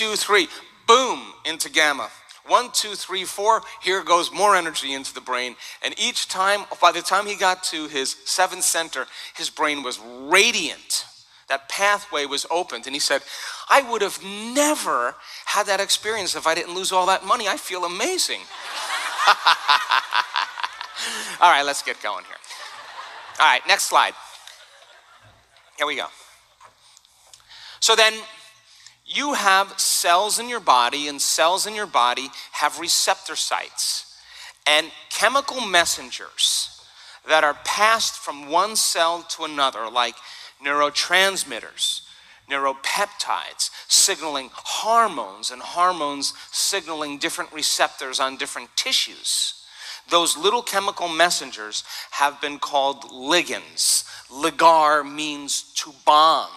2, 3, boom, into gamma. 1, 2, 3, 4, here goes more energy into the brain. And each time, by the time he got to his 7th center, his brain was radiant. That pathway was opened. And he said, I would have never had that experience if I didn't lose all that money. I feel amazing. All right, let's get going here. All right, next slide. Here we go. So then, you have cells in your body, and cells in your body have receptor sites and chemical messengers that are passed from one cell to another, like neurotransmitters, neuropeptides, signaling hormones, and hormones signaling different receptors on different tissues. Those little chemical messengers have been called ligands. Ligar means to bond.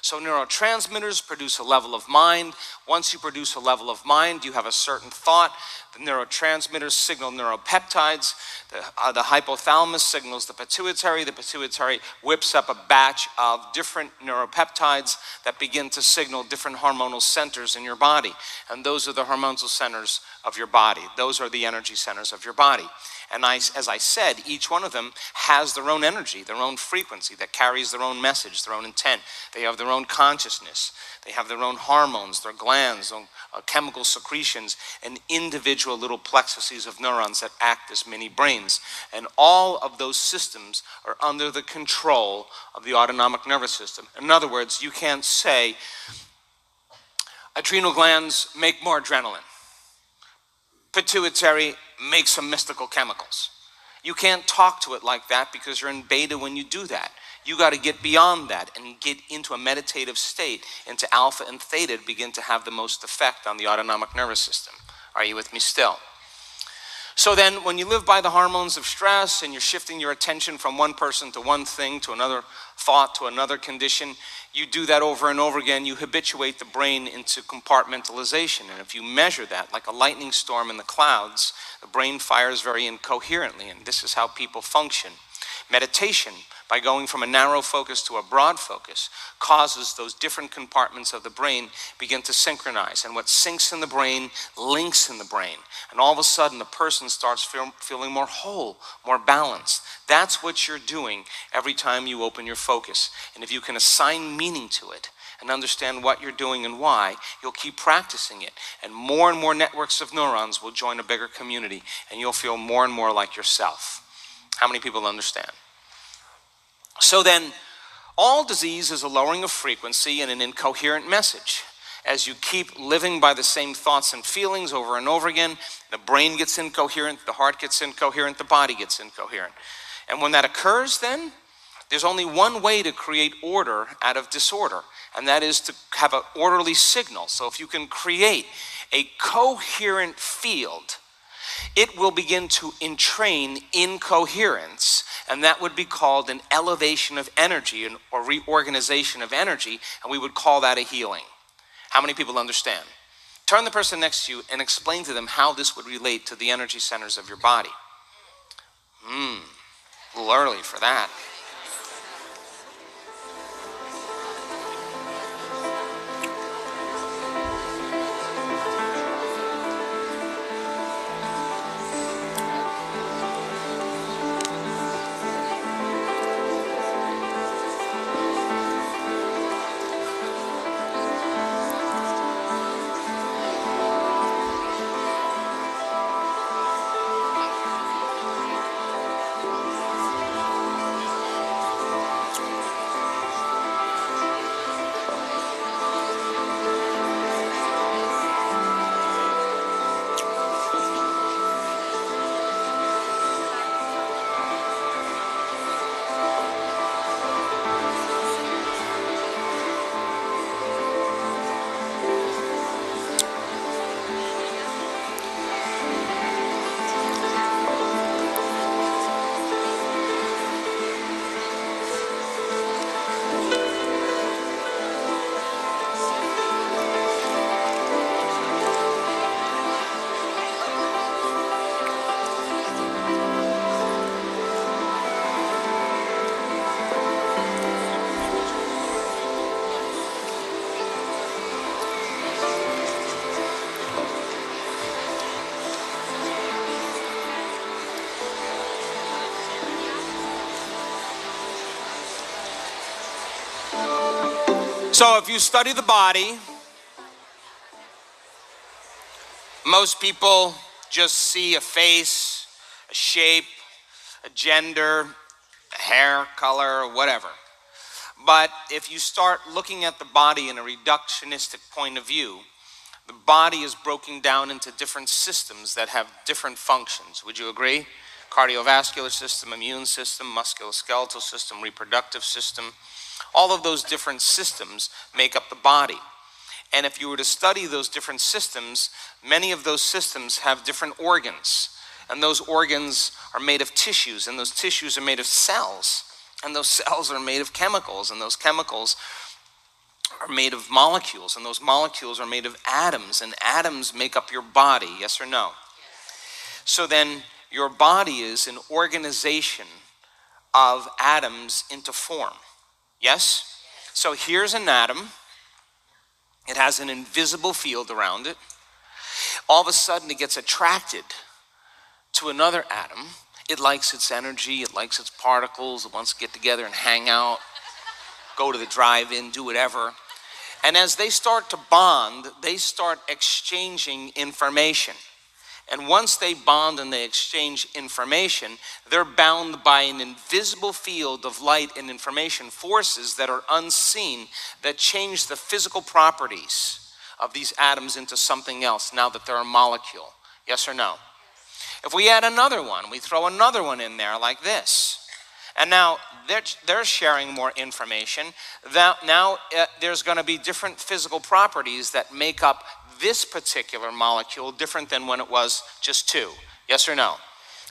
So neurotransmitters produce a level of mind. Once you produce a level of mind, you have a certain thought. The neurotransmitters signal neuropeptides. The hypothalamus signals the pituitary. The pituitary whips up a batch of different neuropeptides that begin to signal different hormonal centers in your body. And those are the hormonal centers of your body. Those are the energy centers of your body. And as I said, each one of them has their own energy, their own frequency that carries their own message, their own intent. They have their own consciousness. They have their own hormones, their glands, chemical secretions, and individual little plexuses of neurons that act as mini brains. And all of those systems are under the control of the autonomic nervous system. In other words, you can't say adrenal glands make more adrenaline. Pituitary makes some mystical chemicals. You can't talk to it like that because you're in beta when you do that. You got to get beyond that and get into a meditative state, into alpha and theta to begin to have the most effect on the autonomic nervous system. Are you with me still? So then when you live by the hormones of stress and you're shifting your attention from one person to one thing, to another thought, to another condition, you do that over and over again, you habituate the brain into compartmentalization. And if you measure that, like a lightning storm in the clouds, the brain fires very incoherently, and this is how people function. Meditation, by going from a narrow focus to a broad focus, causes those different compartments of the brain begin to synchronize. And what syncs in the brain links in the brain. And all of a sudden, the person starts feeling more whole, more balanced. That's what you're doing every time you open your focus. And if you can assign meaning to it and understand what you're doing and why, you'll keep practicing it. And more networks of neurons will join a bigger community, and you'll feel more and more like yourself. How many people understand? So then, all disease is a lowering of frequency and an incoherent message. As you keep living by the same thoughts and feelings over and over again, the brain gets incoherent, the heart gets incoherent, the body gets incoherent. And when that occurs then, there's only one way to create order out of disorder, and that is to have an orderly signal. So if you can create a coherent field, it will begin to entrain incoherence, and that would be called an elevation of energy or reorganization of energy, and we would call that a healing. How many people understand? Turn the person next to you and explain to them how this would relate to the energy centers of your body. A little early for that. So if you study the body, most people just see a face, a shape, a gender, a hair color, whatever. But if you start looking at the body in a reductionistic point of view, the body is broken down into different systems that have different functions. Would you agree? Cardiovascular system, immune system, musculoskeletal system, reproductive system. All of those different systems make up the body. And if you were to study those different systems, many of those systems have different organs. And those organs are made of tissues, and those tissues are made of cells. And those cells are made of chemicals, and those chemicals are made of molecules, and those molecules are made of atoms, and atoms make up your body, yes or no? So then your body is an organization of atoms into form, yes? So here's an atom. It has an invisible field around it. All of a sudden it gets attracted to another atom. It likes its energy, it likes its particles, it wants to get together and hang out, go to the drive-in, do whatever. And as they start to bond, they start exchanging information. And once they bond and they exchange information, they're bound by an invisible field of light and information, forces that are unseen, that change the physical properties of these atoms into something else now that they're a molecule. Yes or no? If we add another one, we throw another one in there like this. And now they're sharing more information. Now there's going to be different physical properties that make up this particular molecule different than when it was just two. Yes or no?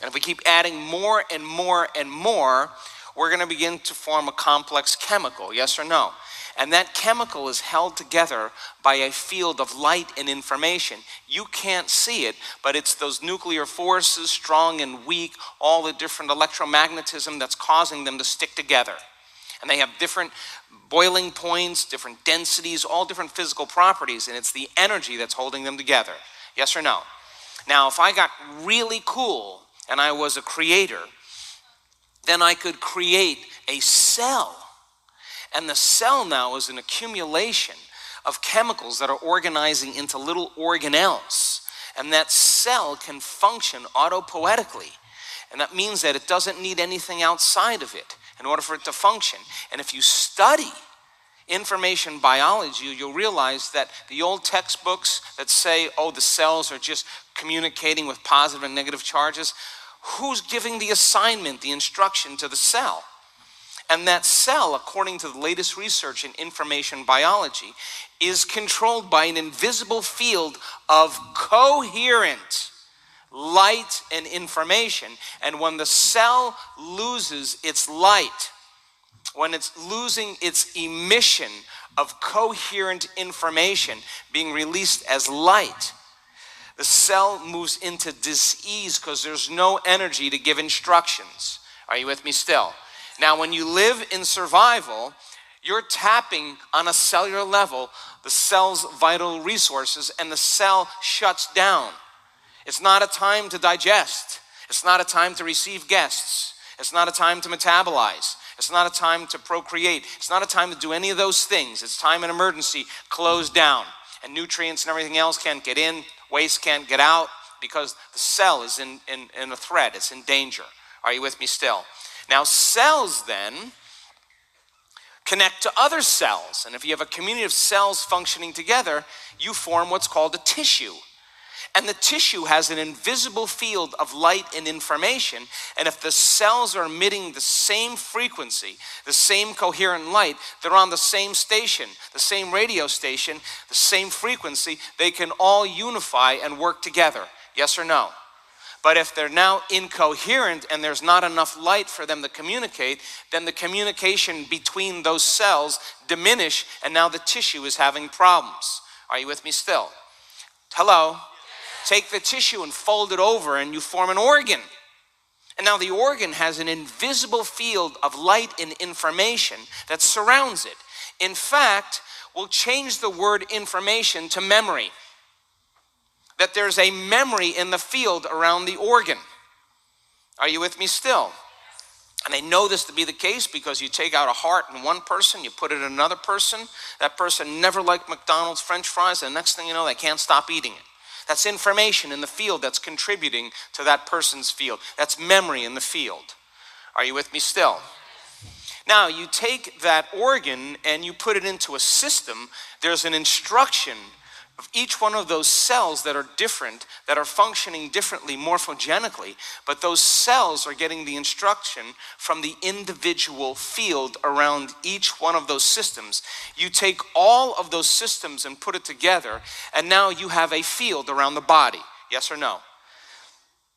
And if we keep adding more and more and more, we're going to begin to form a complex chemical. Yes or no? And that chemical is held together by a field of light and information. You can't see it, but it's those nuclear forces, strong and weak, all the different electromagnetism that's causing them to stick together. And they have different boiling points, different densities, all different physical properties, and it's the energy that's holding them together. Yes or no? Now, if I got really cool and I was a creator, then I could create a cell. And the cell now is an accumulation of chemicals that are organizing into little organelles. And that cell can function autopoietically. And that means that it doesn't need anything outside of it in order for it to function. And if you study information biology, you'll realize that the old textbooks that say, oh, the cells are just communicating with positive and negative charges, who's giving the assignment, the instruction to the cell? And that cell, according to the latest research in information biology, is controlled by an invisible field of coherent light and information. And when the cell loses its light, when it's losing its emission of coherent information being released as light, the cell moves into dis-ease because there's no energy to give instructions. Are you with me still? Now, when you live in survival, you're tapping on a cellular level the cell's vital resources, and the cell shuts down. It's not a time to digest. It's not a time to receive guests. It's not a time to metabolize. It's not a time to procreate. It's not a time to do any of those things. It's time in emergency, close down. And nutrients and everything else can't get in, waste can't get out, because the cell is in a threat, it's in danger. Are you with me still? Now, cells then connect to other cells. And if you have a community of cells functioning together, you form what's called a tissue. And the tissue has an invisible field of light and information. And if the cells are emitting the same frequency, the same coherent light, they're on the same station, the same radio station, the same frequency, they can all unify and work together. Yes or no? But if they're now incoherent and there's not enough light for them to communicate, then the communication between those cells diminish, and now the tissue is having problems. Are you with me still? Hello? Take the tissue and fold it over and you form an organ. And now the organ has an invisible field of light and information that surrounds it. In fact, we'll change the word information to memory. That there's a memory in the field around the organ. Are you with me still? And they know this to be the case because you take out a heart in one person, you put it in another person. That person never liked McDonald's French fries, and the next thing you know, they can't stop eating it. That's information in the field that's contributing to that person's field. That's memory in the field. Are you with me still? Now, you take that organ and you put it into a system. There's an instruction of each one of those cells that are different, that are functioning differently morphogenically, but those cells are getting the instruction from the individual field around each one of those systems. You take all of those systems and put it together, and now you have a field around the body. Yes or no?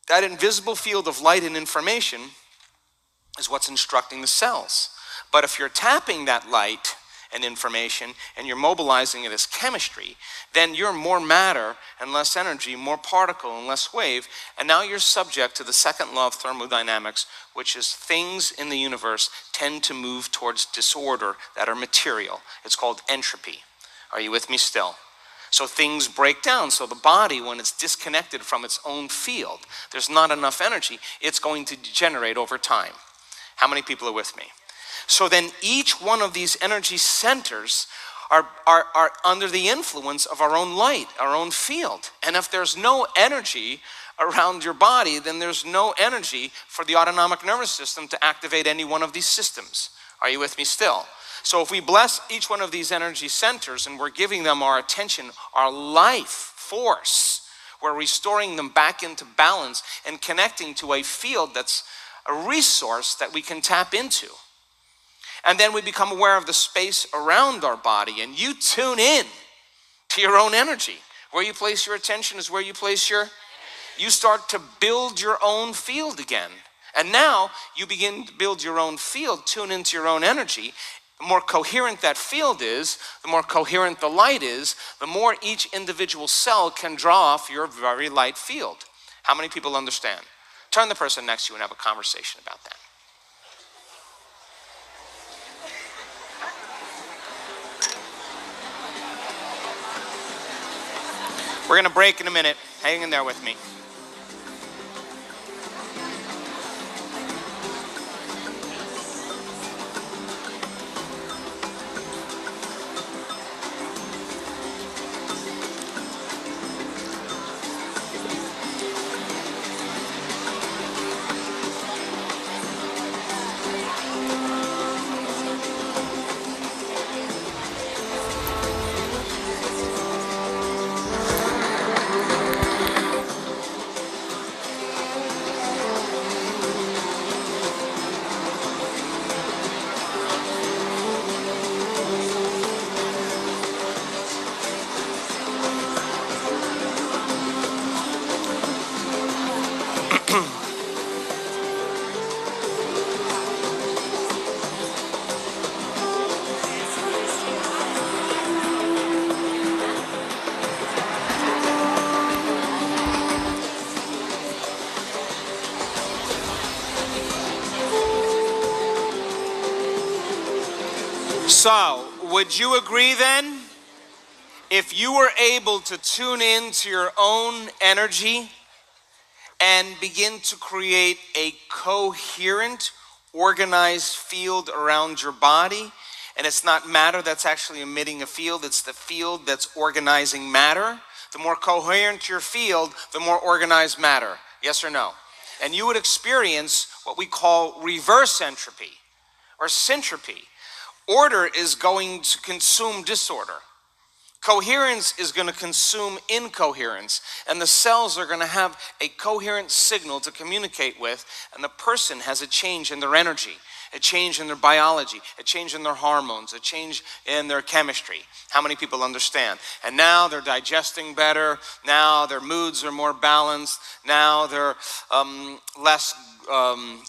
That invisible field of light and information is what's instructing the cells. But if you're tapping that light and information and you're mobilizing it as chemistry, then you're more matter and less energy, more particle and less wave, and now you're subject to the second law of thermodynamics, which is things in the universe tend to move towards disorder that are material. It's called entropy. Are you with me still? So things break down. So the body, when it's disconnected from its own field, there's not enough energy, it's going to degenerate over time. How many people are with me? So then each one of these energy centers are under the influence of our own light, our own field. And if there's no energy around your body, then there's no energy for the autonomic nervous system to activate any one of these systems. Are you with me still? So if we bless each one of these energy centers and we're giving them our attention, our life force, we're restoring them back into balance and connecting to a field that's a resource that we can tap into. And then we become aware of the space around our body, and you tune in to your own energy. Where you place your attention is where you place you start to build your own field again. And now you begin to build your own field, tune into your own energy. The more coherent that field is, the more coherent the light is, the more each individual cell can draw off your very light field. How many people understand? Turn the person next to you and have a conversation about that. We're going to break in a minute. Hang in there with me. So, would you agree then? If you were able to tune in to your own energy and begin to create a coherent, organized field around your body, and it's not matter that's actually emitting a field, it's the field that's organizing matter. The more coherent your field, the more organized matter. Yes or no? And you would experience what we call reverse entropy or syntropy. Order is going to consume disorder. Coherence is going to consume incoherence, and the cells are going to have a coherent signal to communicate with, and the person has a change in their energy, a change in their biology, a change in their hormones, a change in their chemistry. How many people understand? And now they're digesting better, now their moods are more balanced, now they're less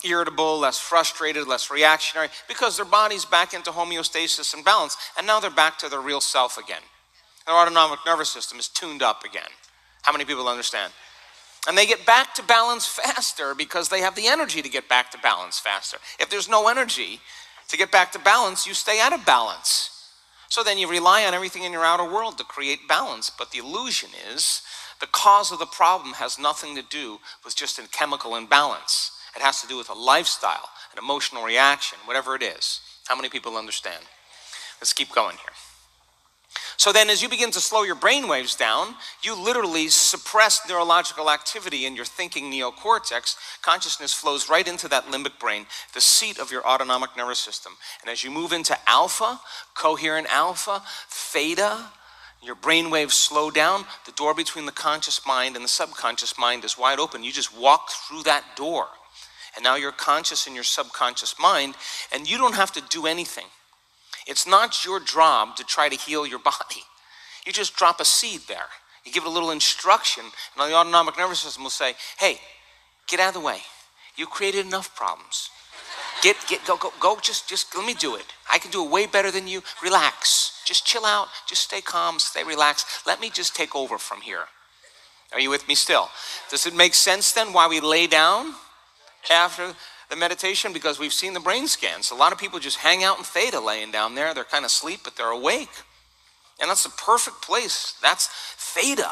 irritable, less frustrated, less reactionary, because their body's back into homeostasis and balance, and now they're back to their real self again. Their autonomic nervous system is tuned up again. How many people understand? And they get back to balance faster because they have the energy to get back to balance faster. If there's no energy to get back to balance, you stay out of balance. So then you rely on everything in your outer world to create balance. But the illusion is the cause of the problem has nothing to do with just a chemical imbalance. It has to do with a lifestyle. an emotional reaction, whatever it is. How many people understand? Let's keep going here. So then as you begin to slow your brain waves down, you literally suppress neurological activity in your thinking neocortex. Consciousness flows right into that limbic brain, the seat of your autonomic nervous system. And as you move into alpha, coherent alpha, theta, your brain waves slow down. The door between the conscious mind and the subconscious mind is wide open. You just walk through that door. And now you're conscious in your subconscious mind, and you don't have to do anything. It's not your job to try to heal your body. You just drop a seed there. You give it a little instruction, and the autonomic nervous system will say, hey, get out of the way. You created enough problems. Go, just let me do it. I can do it way better than you. Relax. Just chill out. Just stay calm, stay relaxed. Let me just take over from here. Are you with me still? Does it make sense then why we lay down after the meditation? Because we've seen the brain scans. A lot of people just hang out in theta laying down there. They're kind of asleep, but they're awake. And that's the perfect place. That's theta.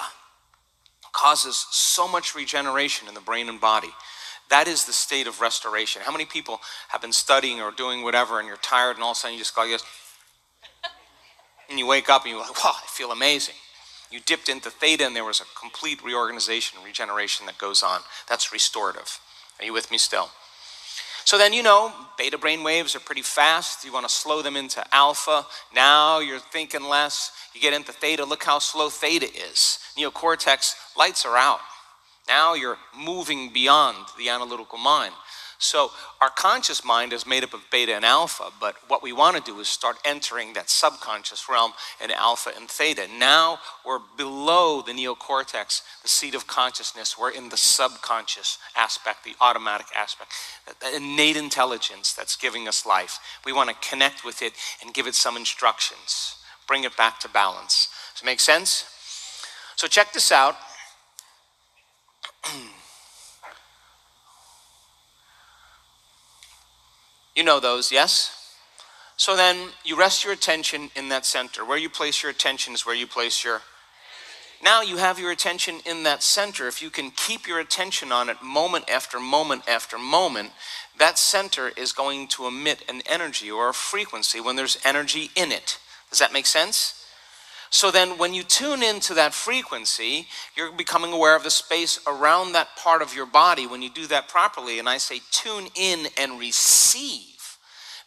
Causes so much regeneration in the brain and body. That is the state of restoration. How many people have been studying or doing whatever and you're tired and all of a sudden you just go, yes, and you wake up and you're like, wow, I feel amazing. You dipped into theta and there was a complete reorganization and regeneration that goes on. That's restorative. Are you with me still? So then, you know, beta brain waves are pretty fast. You want to slow them into alpha. Now you're thinking less. You get into theta. Look how slow theta is. Neocortex, lights are out. Now you're moving beyond the analytical mind. So our conscious mind is made up of beta and alpha, but what we want to do is start entering that subconscious realm in alpha and theta. Now we're below the neocortex, the seat of consciousness. We're in the subconscious aspect, the automatic aspect, the innate intelligence that's giving us life. We want to connect with it and give it some instructions, bring it back to balance. Does it make sense? So check this out. You know those, yes? So then you rest your attention in that center. Where you place your attention is where you place your... Now you have your attention in that center. If you can keep your attention on it moment after moment after moment, that center is going to emit an energy or a frequency when there's energy in it. Does that make sense? So then when you tune into that frequency, you're becoming aware of the space around that part of your body. When you do that properly, and I say tune in and receive,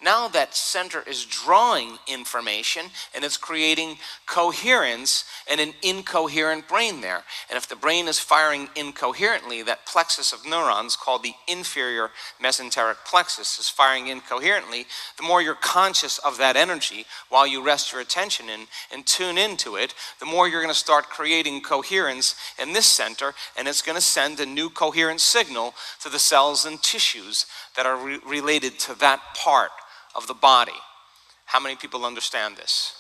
now that center is drawing information and it's creating coherence and an incoherent brain there. And if the brain is firing incoherently, that plexus of neurons called the inferior mesenteric plexus is firing incoherently, the more you're conscious of that energy while you rest your attention in and tune into it, the more you're going to start creating coherence in this center, and it's going to send a new coherent signal to the cells and tissues that are related to that part of the body. How many people understand this?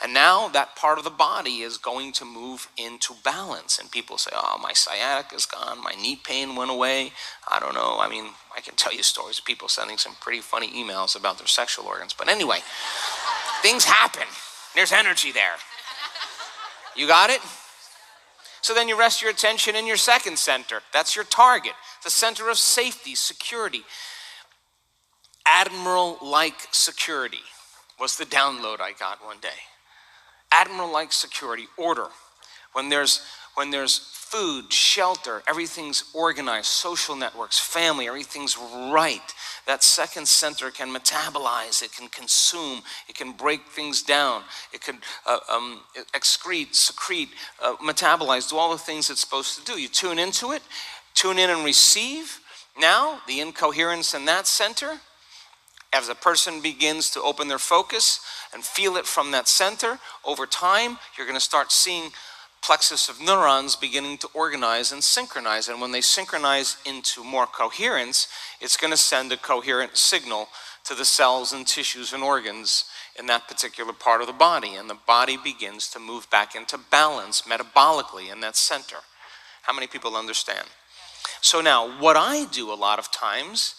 And now that part of the body is going to move into balance. And people say, oh, my sciatica is gone, my knee pain went away. I don't know. I mean, I can tell you stories of people sending some pretty funny emails about their sexual organs. But anyway, things happen. There's energy there. You got it? So then you rest your attention in your second center. That's your target, the center of safety, security. Admiral-like security was the download I got one day. Admiral-like security, order. When there's food, shelter, everything's organized, social networks, family, everything's right. That second center can metabolize, it can consume, it can break things down, it can excrete, secrete, metabolize, do all the things it's supposed to do. You tune into it, tune in and receive. Now, the incoherence in that center, as a person begins to open their focus and feel it from that center, over time, you're going to start seeing plexus of neurons beginning to organize and synchronize. And when they synchronize into more coherence, it's going to send a coherent signal to the cells and tissues and organs in that particular part of the body. And the body begins to move back into balance metabolically in that center. How many people understand? So now, what I do a lot of times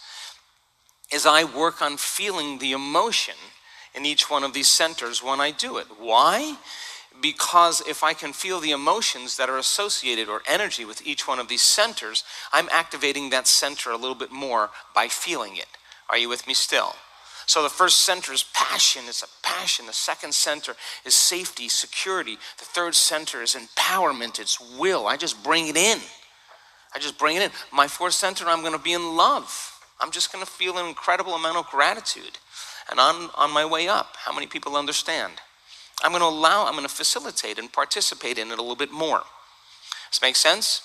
is I work on feeling the emotion in each one of these centers when I do it. Why? Because if I can feel the emotions that are associated or energy with each one of these centers, I'm activating that center a little bit more by feeling it. Are you with me still? So the first center is passion. It's a passion. The second center is safety, security. The third center is empowerment. It's will. I just bring it in. I just bring it in. My fourth center, I'm going to be in love. I'm just going to feel an incredible amount of gratitude. And on my way up, how many people understand? I'm going to facilitate and participate in it a little bit more. Does this make sense?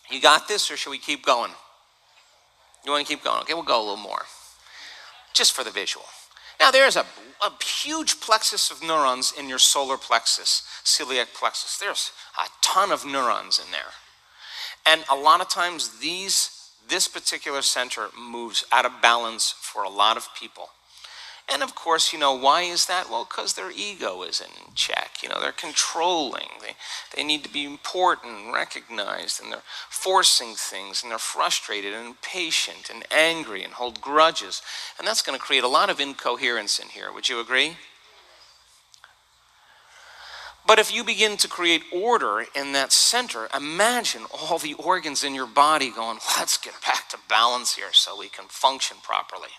You got this, or should we keep going? You want to keep going? Okay, we'll go a little more. Just for the visual. Now there's a huge plexus of neurons in your solar plexus, celiac plexus. There's a ton of neurons in there. And a lot of times this particular center moves out of balance for a lot of people. And of course, why is that? Well, because their ego isn't in check. They're controlling. They need to be important and recognized, and they're forcing things, and they're frustrated and impatient and angry and hold grudges. And that's going to create a lot of incoherence in here. Would you agree? But if you begin to create order in that center, imagine all the organs in your body going, let's get back to balance here so we can function properly.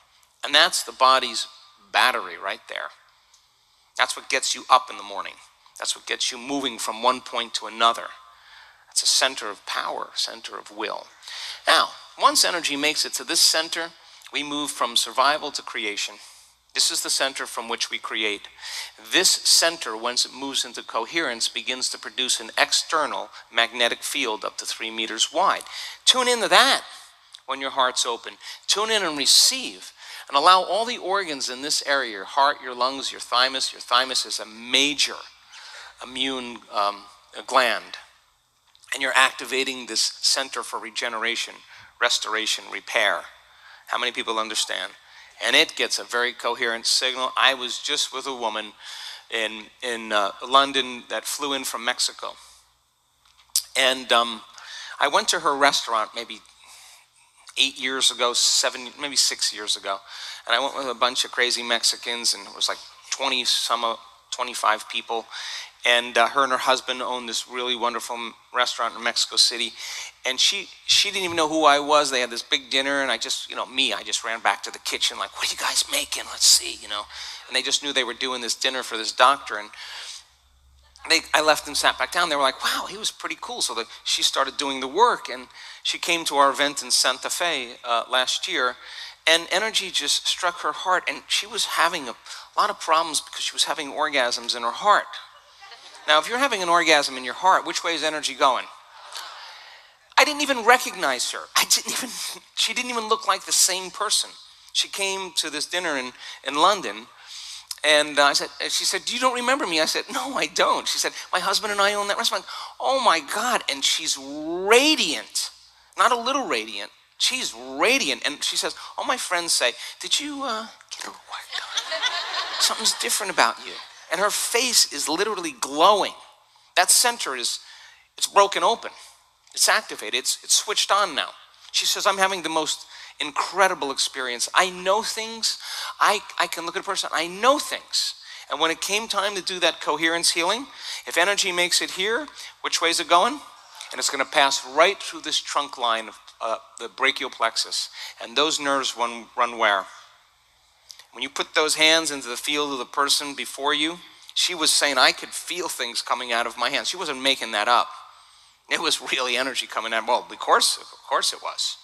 And that's the body's battery right there. That's what gets you up in the morning. That's what gets you moving from one point to another. That's a center of power, center of will. Now, once energy makes it to this center, we move from survival to creation. This is the center from which we create. This center, once it moves into coherence, begins to produce an external magnetic field up to 3 meters wide. Tune into that when your heart's open. Tune in and receive. And allow all the organs in this area, your heart, your lungs, your thymus. Your thymus is a major immune gland. And you're activating this center for regeneration, restoration, repair. How many people understand? And it gets a very coherent signal. I was just with a woman in London that flew in from Mexico. And I went to her restaurant maybe 8 years ago, maybe 6 years ago. And I went with a bunch of crazy Mexicans, and it was like 25 people. And her and her husband owned this really wonderful restaurant in Mexico City. And she didn't even know who I was. They had this big dinner, and I just ran back to the kitchen like, what are you guys making? Let's see, And they just knew they were doing this dinner for this doctor. And I left and sat back down. They were like, wow, he was pretty cool. So she started doing the work, and she came to our event in Santa Fe last year, and energy just struck her heart, and she was having a lot of problems because she was having orgasms in her heart. Now, if you're having an orgasm in your heart, which way is energy going? I didn't even recognize her. She didn't even look like the same person. She came to this dinner in London, and she said, you don't remember me? I said, no, I don't. She said, my husband and I own that restaurant. Oh my God, and she's radiant. Not a little radiant. She's radiant. And she says, all my friends say, did you get her work done? Something's different about you. And her face is literally glowing. That center it's broken open. It's activated. It's switched on now. She says, I'm having the most incredible experience. I know things. I can look at a person. I know things. And when it came time to do that coherence healing, if energy makes it here, which way is it going? And it's going to pass right through this trunk line of the brachial plexus. And those nerves run where? When you put those hands into the field of the person before you, she was saying, I could feel things coming out of my hands. She wasn't making that up. It was really energy coming out. Well, of course it was.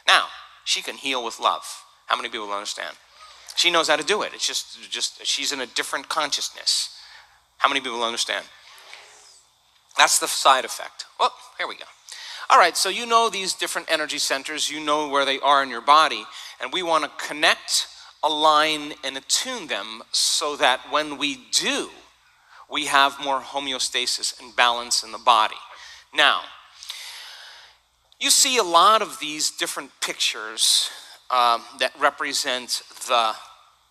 Now, she can heal with love. How many people understand? She knows how to do it. It's just she's in a different consciousness. How many people understand? That's the side effect. Well, here we go. All right, so you know these different energy centers. You know where they are in your body. And we want to connect, align, and attune them so that when we do, we have more homeostasis and balance in the body. Now, you see a lot of these different pictures that represent the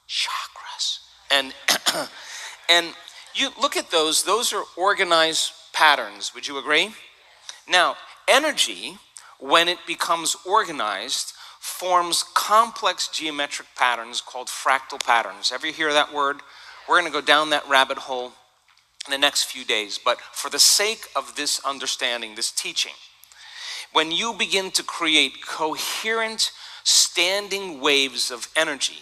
chakras. And you look at those are organized patterns. Would you agree? Now, energy, when it becomes organized, forms complex geometric patterns called fractal patterns. Ever hear that word? We're going to go down that rabbit hole in the next few days. But for the sake of this understanding, this teaching, when you begin to create coherent, standing waves of energy.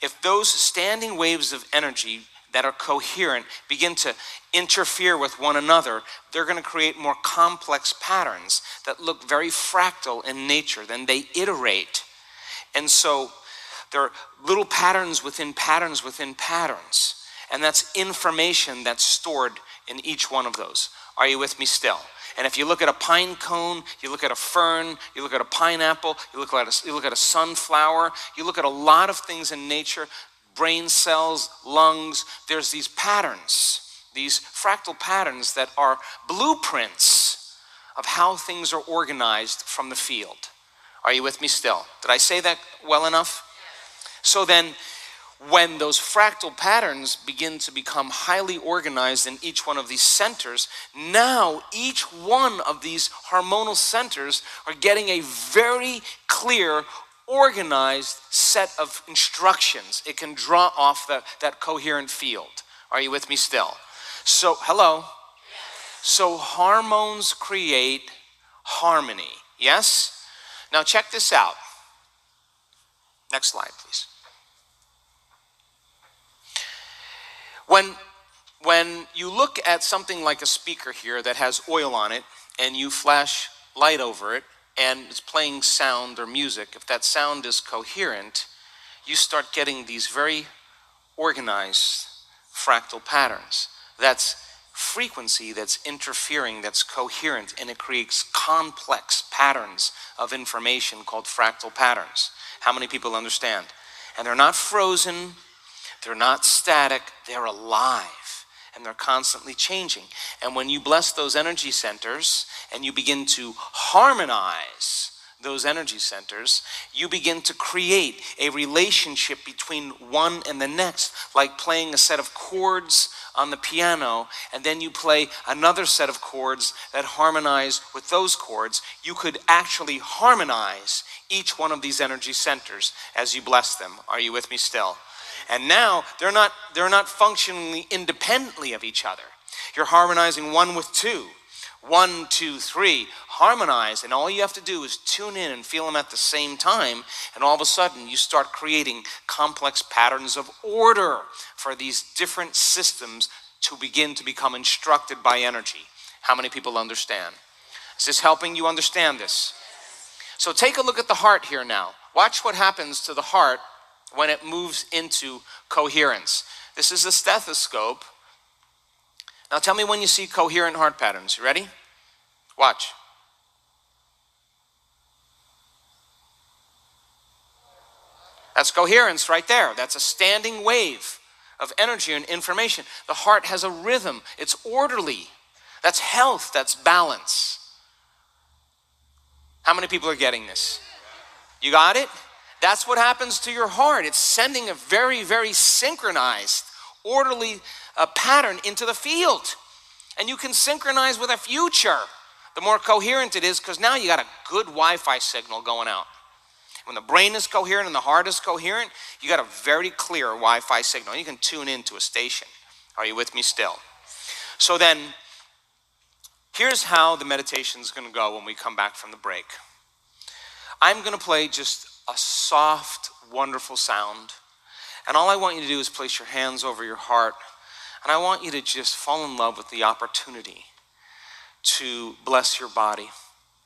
If those standing waves of energy that are coherent begin to interfere with one another, they're going to create more complex patterns that look very fractal in nature. Then they iterate. And so there are little patterns within patterns within patterns. And that's information that's stored in each one of those. Are you with me still? And if you look at a pine cone, you look at a fern, you look at a pineapple, you look at a sunflower, you look at a lot of things in nature, brain cells, lungs, there's these patterns, these fractal patterns that are blueprints of how things are organized from the field. Are you with me still? Did I say that well enough? So then, when those fractal patterns begin to become highly organized in each one of these centers, now each one of these hormonal centers are getting a very clear, organized set of instructions. It can draw off that coherent field. Are you with me still? So, hello? So hormones create harmony. Yes? Now check this out. Next slide, please. When you look at something like a speaker here that has oil on it and you flash light over it and it's playing sound or music, if that sound is coherent, you start getting these very organized fractal patterns. That's frequency that's interfering, that's coherent, and it creates complex patterns of information called fractal patterns. How many people understand? And they're not frozen. They're not static, they're alive, and they're constantly changing. And when you bless those energy centers and you begin to harmonize those energy centers, you begin to create a relationship between one and the next, like playing a set of chords on the piano, and then you play another set of chords that harmonize with those chords. You could actually harmonize each one of these energy centers as you bless them. Are you with me still? And now they're not functioning independently of each other. You're harmonizing one with two. 1, 2, 3, harmonize, and all you have to do is tune in and feel them at the same time, and all of a sudden you start creating complex patterns of order for these different systems to begin to become instructed by energy. How many people understand? Is this helping you understand this? So take a look at the heart here now. Watch what happens to the heart when it moves into coherence. This is a stethoscope. Now tell me when you see coherent heart patterns. You ready? Watch. That's coherence right there. That's a standing wave of energy and information. The heart has a rhythm. It's orderly. That's health. That's balance. How many people are getting this? You got it? That's what happens to your heart. It's sending a very, very synchronized, orderly pattern into the field. And you can synchronize with a future. The more coherent it is, because now you got a good Wi-Fi signal going out. When the brain is coherent and the heart is coherent, you got a very clear Wi-Fi signal. You can tune into a station. Are you with me still? So then, here's how the meditation is going to go when we come back from the break. I'm going to play just a soft, wonderful sound. And all I want you to do is place your hands over your heart. And I want you to just fall in love with the opportunity to bless your body,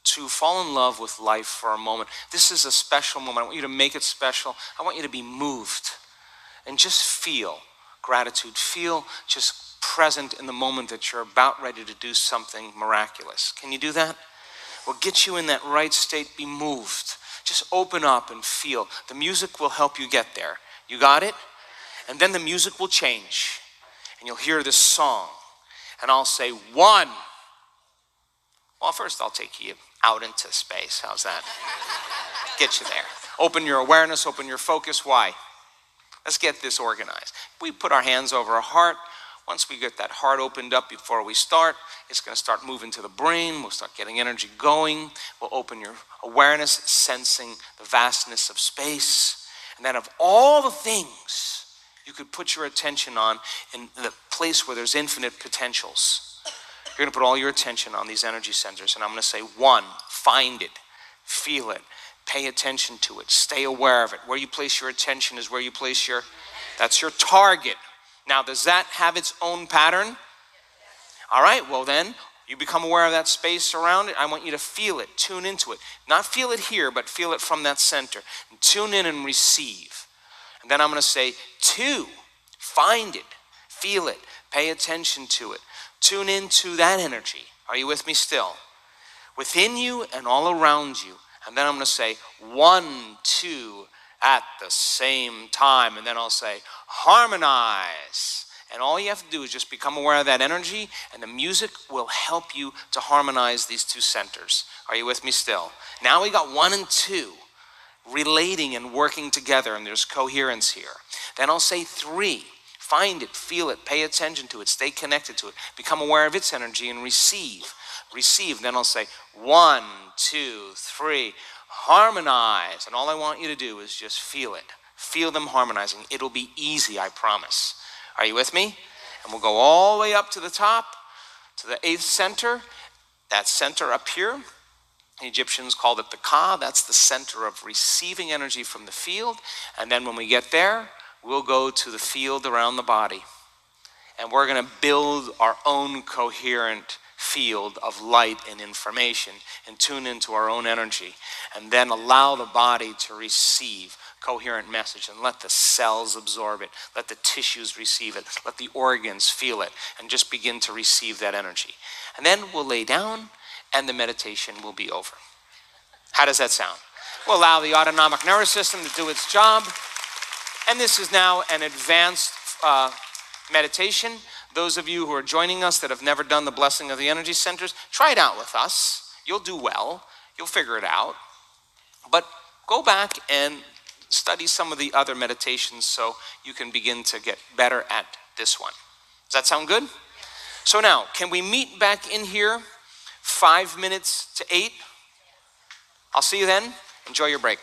to fall in love with life for a moment. This is a special moment. I want you to make it special. I want you to be moved and just feel gratitude. Feel just present in the moment that you're about ready to do something miraculous. Can you do that? We'll get you in that right state. Be moved. Just open up and feel. The music will help you get there. You got it? And then the music will change. And you'll hear this song. And I'll say 1. Well, first I'll take you out into space. How's that? Get you there. Open your awareness, open your focus. Why? Let's get this organized. We put our hands over our heart. Once we get that heart opened up before we start, it's going to start moving to the brain. We'll start getting energy going. We'll open your awareness, sensing the vastness of space. And then of all the things you could put your attention on in the place where there's infinite potentials, you're going to put all your attention on these energy centers. And I'm going to say 1, find it, feel it, Pay attention to it. Stay aware of it. Where you place your attention is where you place that's your target. Now, does that have its own pattern? All right, well then, you become aware of that space around it. I want you to feel it, tune into it. Not feel it here, but feel it from that center. And tune in and receive. And then I'm going to say, 2, find it, feel it, pay attention to it. Tune into that energy. Are you with me still? Within you and all around you. And then I'm going to say, 1, 2, at the same time. And then I'll say, harmonize. And all you have to do is just become aware of that energy, and the music will help you to harmonize these 2 centers. Are you with me still? Now we got 1 and 2 relating and working together, and there's coherence here. Then I'll say 3. Find it, feel it, pay attention to it, stay connected to it, become aware of its energy, and receive. Receive. Then I'll say 1, 2, 3, harmonize. And all I want you to do is just feel it. Feel them harmonizing. It'll be easy, I promise. Are you with me? And we'll go all the way up to the top, to the 8th center. That center up here, the Egyptians called it the Ka. That's the center of receiving energy from the field. And then when we get there, we'll go to the field around the body. And we're going to build our own coherent field of light and information and tune into our own energy. And then allow the body to receive coherent message and let the cells absorb it, let the tissues receive it, let the organs feel it, and just begin to receive that energy. And then we'll lay down and the meditation will be over. How does that sound? We'll allow the autonomic nervous system to do its job. And this is now an advanced meditation. Those of you who are joining us that have never done the blessing of the energy centers, try it out with us. You'll do well. You'll figure it out. But go back and study some of the other meditations so you can begin to get better at this one. Does that sound good? So now, can we meet back in here 5 minutes to 8? I'll see you then. Enjoy your break.